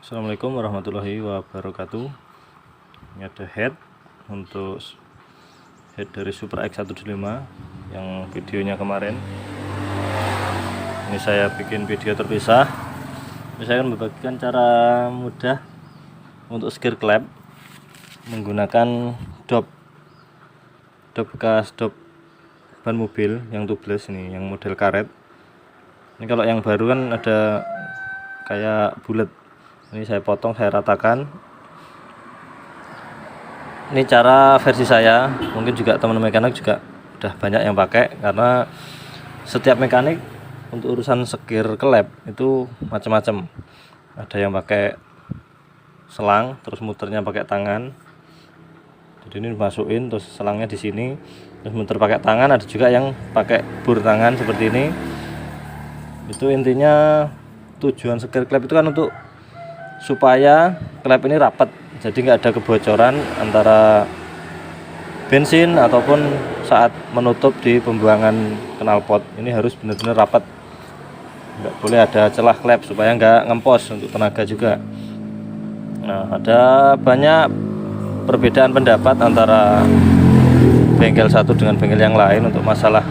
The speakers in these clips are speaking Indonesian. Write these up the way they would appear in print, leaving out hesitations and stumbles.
Assalamualaikum warahmatullahi wabarakatuh. Ini ada head untuk head dari Supra X125 yang videonya kemarin. Ini saya bikin video terpisah. Ini saya akan membagikan cara mudah untuk skir klep menggunakan dop bekas dop ban mobil yang tubeless ini, yang model karet. Ini kalau yang baru kan ada kayak bulat. Ini saya potong, saya ratakan. Ini cara versi saya, mungkin juga teman mekanik juga udah banyak yang pakai, karena setiap mekanik untuk urusan skir klep itu macam-macam. Ada yang pakai selang, terus muternya pakai tangan. Jadi ini dimasukin, terus selangnya di sini, terus muter pakai tangan. Ada juga yang pakai bur tangan seperti ini. Itu intinya tujuan skir klep itu kan untuk supaya klep ini rapat, jadi nggak ada kebocoran antara bensin ataupun saat menutup di pembuangan knalpot. Ini harus benar-benar rapat, nggak boleh ada celah klep supaya nggak ngempos, untuk tenaga juga. Nah, ada banyak perbedaan pendapat antara bengkel satu dengan bengkel yang lain untuk masalah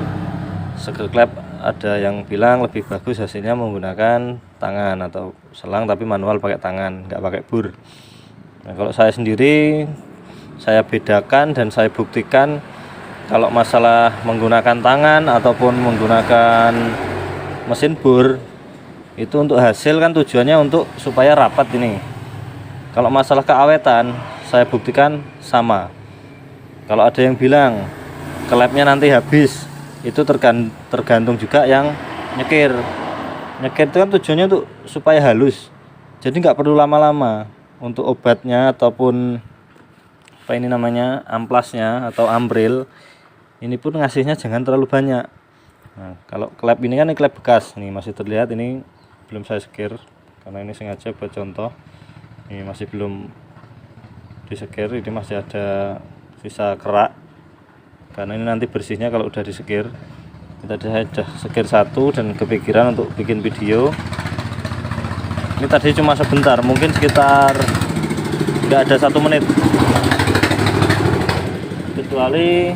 skir klep. Ada yang bilang lebih bagus hasilnya menggunakan tangan atau selang tapi manual pakai tangan, nggak pakai bur. Nah, kalau saya sendiri, saya bedakan dan saya buktikan kalau masalah menggunakan tangan ataupun menggunakan mesin bur, itu untuk hasil kan tujuannya untuk supaya rapat ini. Kalau masalah keawetan, saya buktikan sama. Kalau ada yang bilang klepnya nanti habis, itu tergantung juga yang nyekir itu kan tujuannya untuk supaya halus, jadi nggak perlu lama-lama. Untuk obatnya ataupun apa ini namanya, amplasnya atau ambril, ini pun ngasihnya jangan terlalu banyak. Nah, kalau klep ini kan, ini klep bekas nih, masih terlihat ini belum saya sekir karena ini sengaja buat contoh. Ini masih belum disekir, ini masih ada sisa kerak, karena ini nanti bersihnya kalau udah disekir. Tadi saya sudah sekir satu dan kepikiran untuk bikin video. Ini tadi cuma sebentar, mungkin sekitar nggak ada 1 menit, kecuali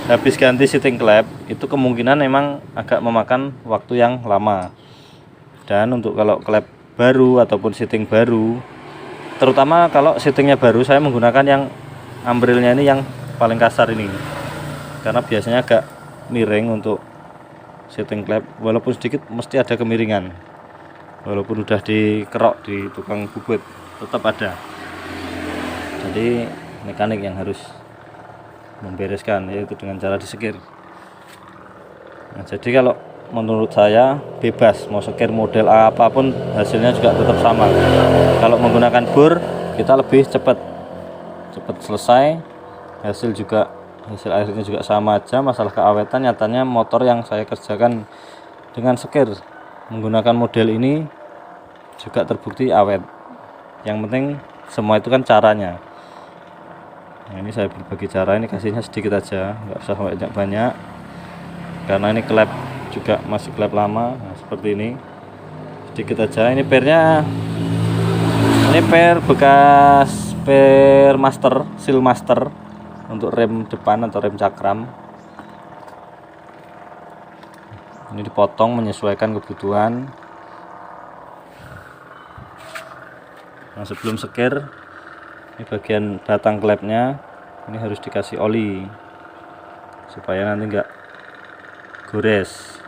habis ganti seating klep itu kemungkinan memang agak memakan waktu yang lama. Dan untuk kalau klep baru ataupun seating baru, terutama kalau seatingnya baru, saya menggunakan yang ambrilnya ini yang paling kasar ini, karena biasanya agak miring untuk seating klep. Walaupun sedikit mesti ada kemiringan, walaupun udah dikerok di tukang bubut tetap ada. Jadi mekanik yang harus membereskan, yaitu dengan cara disekir. Nah, jadi kalau menurut saya bebas mau sekir model apapun, hasilnya juga tetap sama. Kalau menggunakan bur, kita lebih cepat selesai, hasil akhirnya juga sama aja. Masalah keawetan, nyatanya motor yang saya kerjakan dengan sekir menggunakan model ini juga terbukti awet. Yang penting semua itu kan caranya. Nah, ini saya berbagi cara, ini kasihnya sedikit aja, nggak usah banyak, karena ini klep juga masih klep lama. Nah, seperti ini sedikit aja. Ini pernya, ini per bekas per master, seal master untuk rem depan atau rem cakram. Ini dipotong menyesuaikan kebutuhan. Nah, sebelum sekir, ini bagian batang klepnya ini harus dikasih oli supaya nanti enggak gores.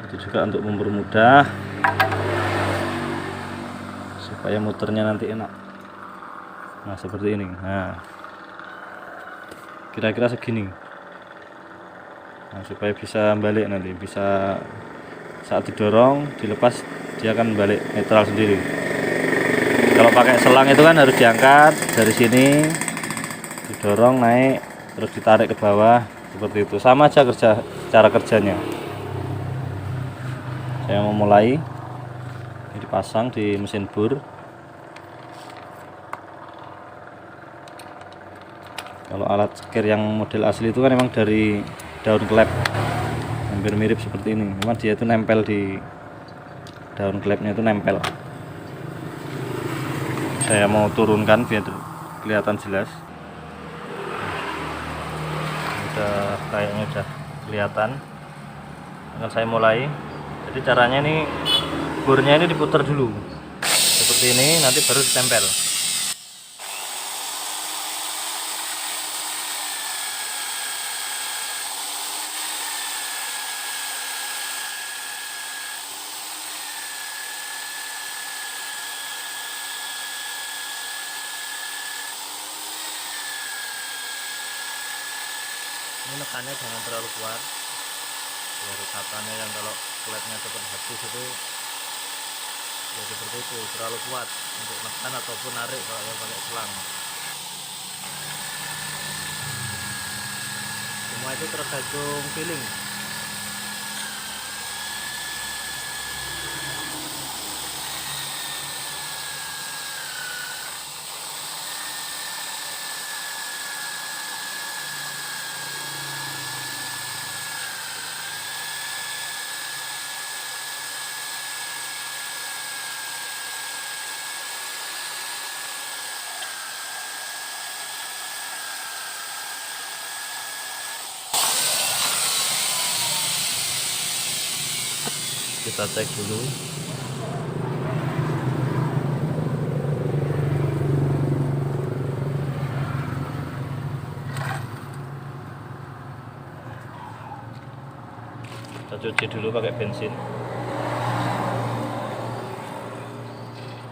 Itu juga untuk mempermudah supaya muternya nanti enak. Nah, seperti ini. Nah, kira-kira segini. Nah, supaya bisa balik nanti, bisa saat didorong, dilepas dia akan balik netral sendiri. Kalau pakai selang itu kan harus diangkat dari sini, didorong naik, terus ditarik ke bawah seperti itu. Sama aja cara kerjanya. Saya mau mulai, ini dipasang di mesin bur. Kalau alat sekir yang model asli itu kan memang dari daun klep, hampir mirip seperti ini. Memang dia itu nempel di daun klepnya, itu nempel. Saya mau turunkan biar kelihatan jelas. Udah kayaknya udah kelihatan. Akan saya mulai. Jadi caranya ini bornya ini diputar dulu seperti ini, nanti baru ditempel. Ini nekannya jangan terlalu kuat biar katanya yang kalau klepnya cepat habis itu ya seperti itu, terlalu kuat untuk nekan ataupun narik kalau yang pakai selang. Semua itu tergantung feeling. Kita cek dulu. Kita cuci dulu pakai bensin.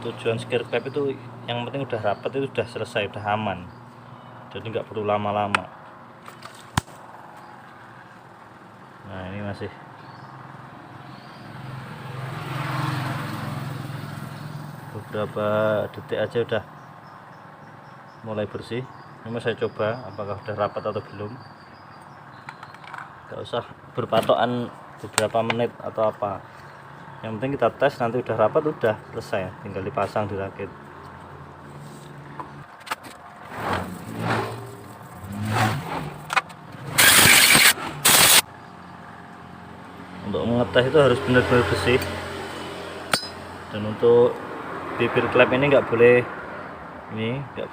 Tujuan skir klep itu yang penting udah rapat, itu udah selesai, udah aman, jadi nggak perlu lama-lama. Nah ini masih beberapa detik aja udah mulai bersih. Ini saya coba apakah udah rapat atau belum. Gak usah berpatokan beberapa menit atau apa, yang penting kita tes, nanti udah rapat udah selesai, tinggal dipasang, dirakit. Untuk mengetes itu harus benar-benar bersih, dan untuk bibir klep ini nggak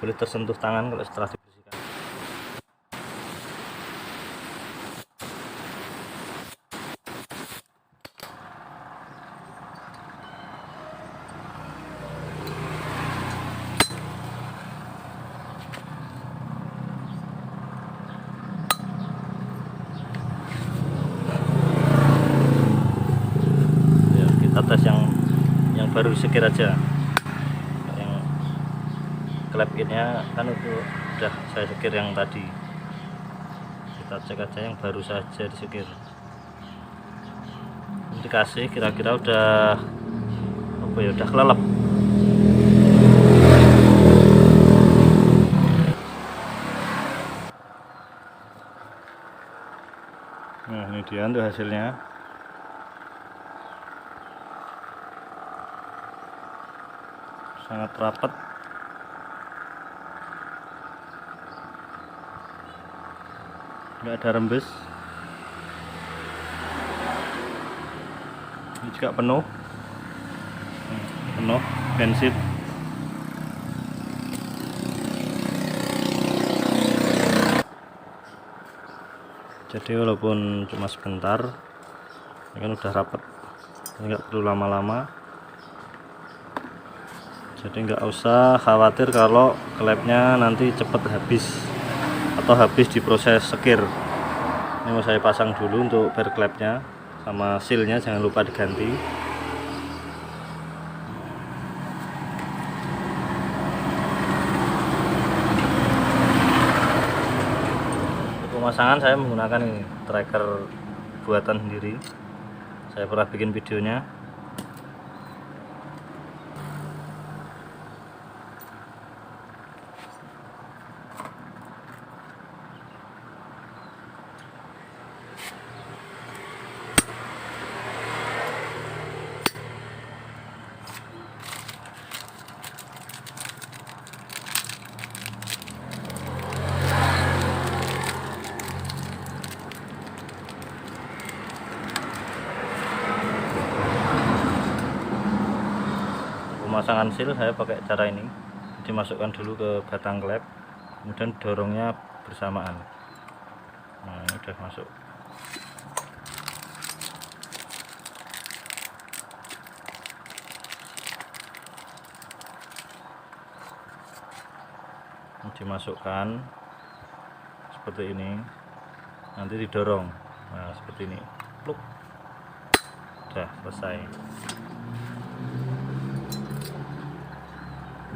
boleh tersentuh tangan kalau setelah dibersihkan. Ya, kita tes yang baru sekir aja. Klep innya kan itu udah saya sekir yang tadi, kita cek aja yang baru saja disekir. Dikasih kira-kira udah apa ya, udah kelelep. Nah ini dia untuk hasilnya. Sangat rapat. Nggak ada rembes. Ini juga penuh bensin. Jadi walaupun cuma sebentar, ini kan udah rapat, nggak perlu lama-lama. Jadi nggak usah khawatir kalau klepnya nanti cepet habis atau habis di proses sekir. Ini mau saya pasang dulu untuk bar klepnya, sama sealnya jangan lupa diganti. Untuk pemasangan saya menggunakan ini tracker buatan sendiri, saya pernah bikin videonya. Pemasangan seal saya pakai cara ini. dimasukkan dulu ke batang klep, kemudian dorongnya bersamaan. Nah, ini udah masuk. Ini dimasukkan seperti ini, nanti didorong. Nah, seperti ini. Pluk. Udah selesai.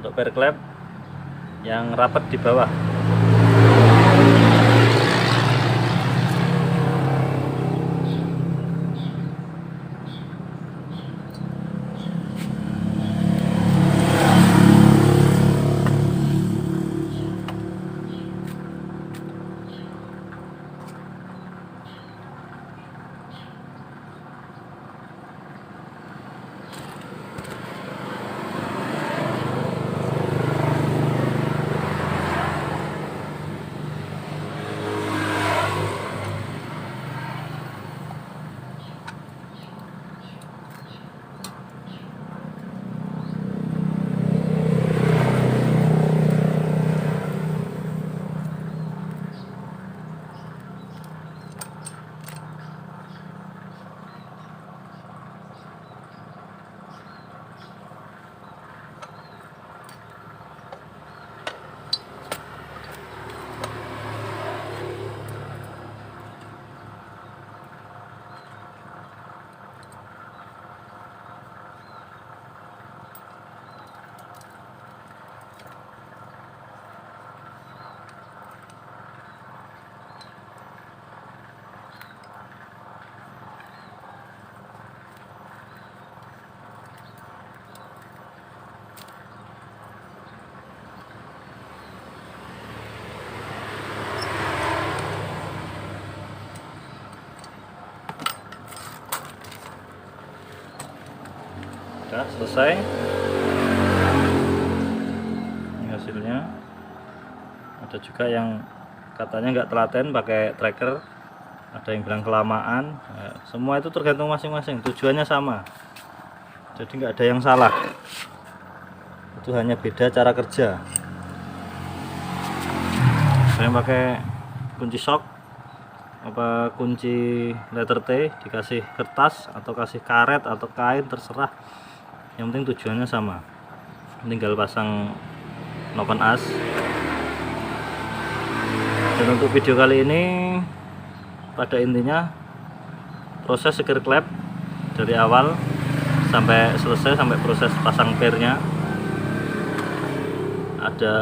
Untuk per klep yang rapat di bawah. Udah selesai. Ini hasilnya. Ada juga yang katanya nggak telaten pakai tracker, ada yang bilang kelamaan. Nah, semua itu tergantung masing-masing, tujuannya sama, jadi nggak ada yang salah, itu hanya beda cara kerja. Saya pakai kunci shock apa kunci letter T, dikasih kertas atau kasih karet atau kain, terserah, yang penting tujuannya sama. Tinggal pasang noken as. Dan untuk video kali ini pada intinya proses sekir klep dari awal sampai selesai, sampai proses pasang pernya, ada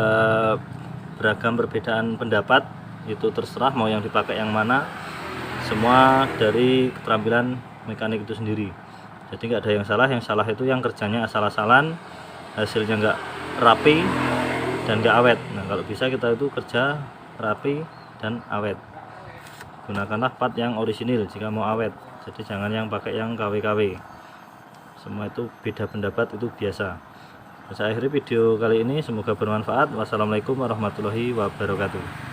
beragam perbedaan pendapat, itu terserah mau yang dipakai yang mana, semua dari keterampilan mekanik itu sendiri. Jadi nggak ada yang salah itu yang kerjanya asal-asalan, hasilnya nggak rapi dan nggak awet. Nah, kalau bisa kita itu kerja rapi dan awet, gunakanlah part yang orisinil jika mau awet, jadi jangan yang pakai yang KW-KW. Semua itu beda pendapat, itu biasa. Saya akhiri video kali ini, semoga bermanfaat. Wassalamualaikum warahmatullahi wabarakatuh.